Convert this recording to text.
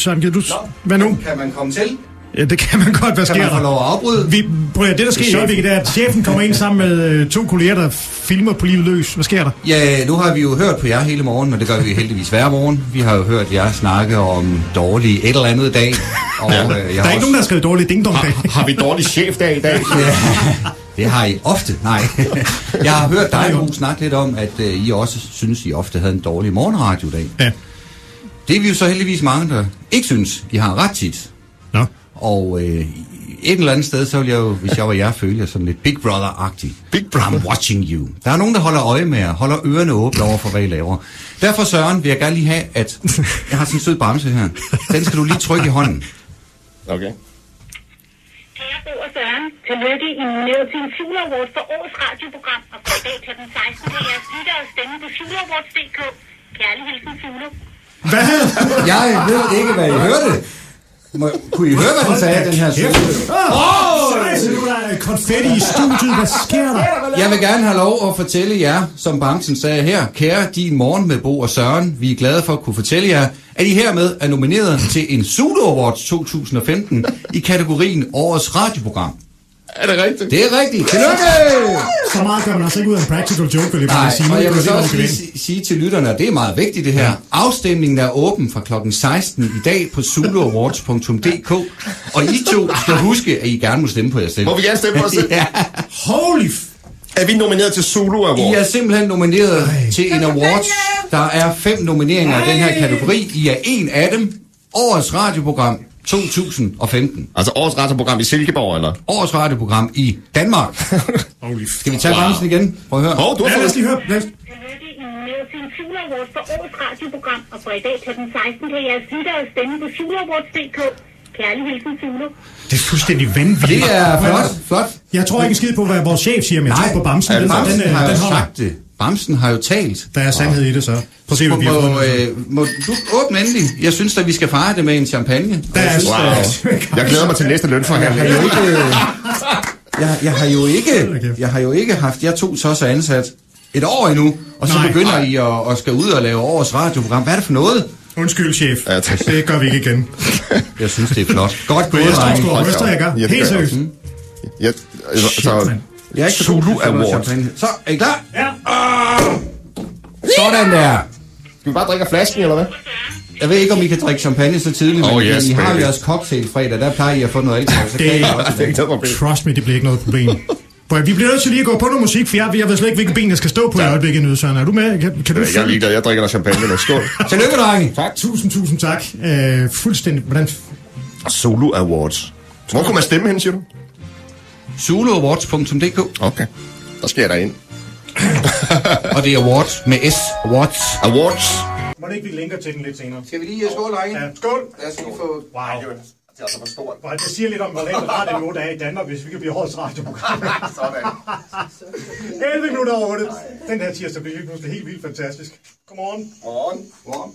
Søren, kan du... Hvad nu? Kan man komme til? Ja, det kan man godt. Hvad sker der? Kan man få lov at afbryde? Det, der sker i øjeblikket, er, at chefen kommer ind sammen med 2 kolleger, der filmer på livet løs. Hvad sker der? Ja, nu har vi jo hørt på jer hele morgen, og det gør vi heldigvis hver morgen. Vi har jo hørt jer snakke om dårlig et eller andet dag. Og, der er ikke nogen, der har skrevet dårlig ding-dong-dag. Har vi dårlig chefdag i dag? Ja, det har I ofte. Nej. Jeg har hørt dig, Bo, snakke lidt om, at I også synes, I ofte havde en dårlig morgenradiodag. Ja. Det er vi jo så heldigvis mange, der ikke synes, I har ret tit. Nå. Og et eller andet sted, så vil jeg jo, hvis jeg var jer, føle jer sådan lidt Big Brother-agtig. Big Brother. I'm watching you. Der er nogen, der holder øje med jer, holder ørerne åbne over for, hvad I laver. Derfor, Søren, vil jeg gerne lige have, at jeg har sådan en sød bamse her. Den skal du lige trykke i hånden. Okay. Kære Bo og Søren, tillykke i nomineret til en Fugle Award for årets radioprogram, og fra i dag kl. 16 kan jeres lyttere stemme på fugleawards.dk. Kærlig hilsen, Fugle. Hvad? Jeg ved ikke, hvad I hørte. Kunne I høre, hvad den sagde, den her søde? Nu er der konfetti i studiet. Hvad sker der? Jeg vil gerne have lov at fortælle jer, som Bamsen sagde her, kære din morgen med Bo og Søren, vi er glade for at kunne fortælle jer, at I hermed er nomineret til en Zulu Awards 2015 i kategorien Årets Radioprogram. Er det rigtigt? Det er rigtigt. Tillykke! Så meget gør man altså ikke ud af en practical joke, vil jeg bare sige. Og jeg vil så også sige til lytterne, at det er meget vigtigt det her. Afstemningen er åben fra klokken 16 i dag på zuluawards.dk. Og I to skal huske, at I gerne må stemme på jer selv. Må vi gerne stemme på os selv? Ja. Holy Er vi nomineret til Zulu Awards? I er simpelthen nomineret til en awards. Der er 5 nomineringer i den her kategori. I er en af dem. Årets radioprogram 2015. Altså årets radioprogram i Silkeborg, eller? Årets radioprogram i Danmark. Skal vi tage bremsen igen? Prøv at høre. Du har Ja, lad os lige høre. Tillykke i nomineret til en Fugle Award for årets radioprogram, og fra i dag kl. 16 kan jeres lyttere stemme på fugleawards.dk. Kærlig hilsen, Fugle. Det er fuldstændig vanvittigt. Det er flot. Jeg tror ikke en skid på, hvad vores chef siger, men jeg tror på Bamsen. Bamsen har jo den holder. sagt det. Bamsen har jo talt. Der er sandhed i det, så. Prøv at se, hvad vi har fået. Må du åbne endelig? Jeg synes, at vi skal fejre det med en champagne. Der er Jeg glæder mig til næste lønforhandling. Jeg har jo ikke haft jer to så ansat et år endnu, og så begynder I at skal ud og lave årets radioprogram. Hvad er det for noget? Undskyld, chef. Ja, tak. Det gør vi ikke igen. Jeg synes, det er flot. Godt gået, Jeg drenge. står ryster, jeg gør. Ja, det Helt gør seriøst. Så Jeg er ikke så god til Zulu at lave Award. champagne. Så, er I klar? Ja. Sådan der. Skal vi bare drikke af flasken, eller hvad? Jeg ved ikke, om I kan drikke champagne så tidligt, men yes, I har jo baby. jeres cocktail fredag, der plejer I at få noget alkohol, så Det kan I er- også. Det er ikke noget problem. Trust me, det bliver ikke noget problem. Vi bliver nødt til lige at gå på noget musik, for jeg ved slet ikke, hvilke ben jeg skal stå på i øjeblikket nu, Søren. Er du med? Kan du Jeg er ligeglad, jeg drikker noget champagne nu. Skål. Tillykke, drenge. Tusind tak. Fuldstændig. Hvordan? Zulu Awards. Hvor kunne man stemme hen, siger du? Zuluawards.dk. Okay. Der skal jeg derind. Og det er awards med S. Awards. Awards. Må det ikke, vi linker til den lidt senere? Skal vi lige skåle, drenge? Ja, skål. Lad os lige få... Wow. Det er altså for stort. Det siger lidt om, hvor længe radio der er i Danmark, hvis vi kan blive årets radioprogram. Sådan. 11 minutter over 8. Den her tirsdag bliver helt pludselig helt vildt fantastisk. Godmorgen. Morgen.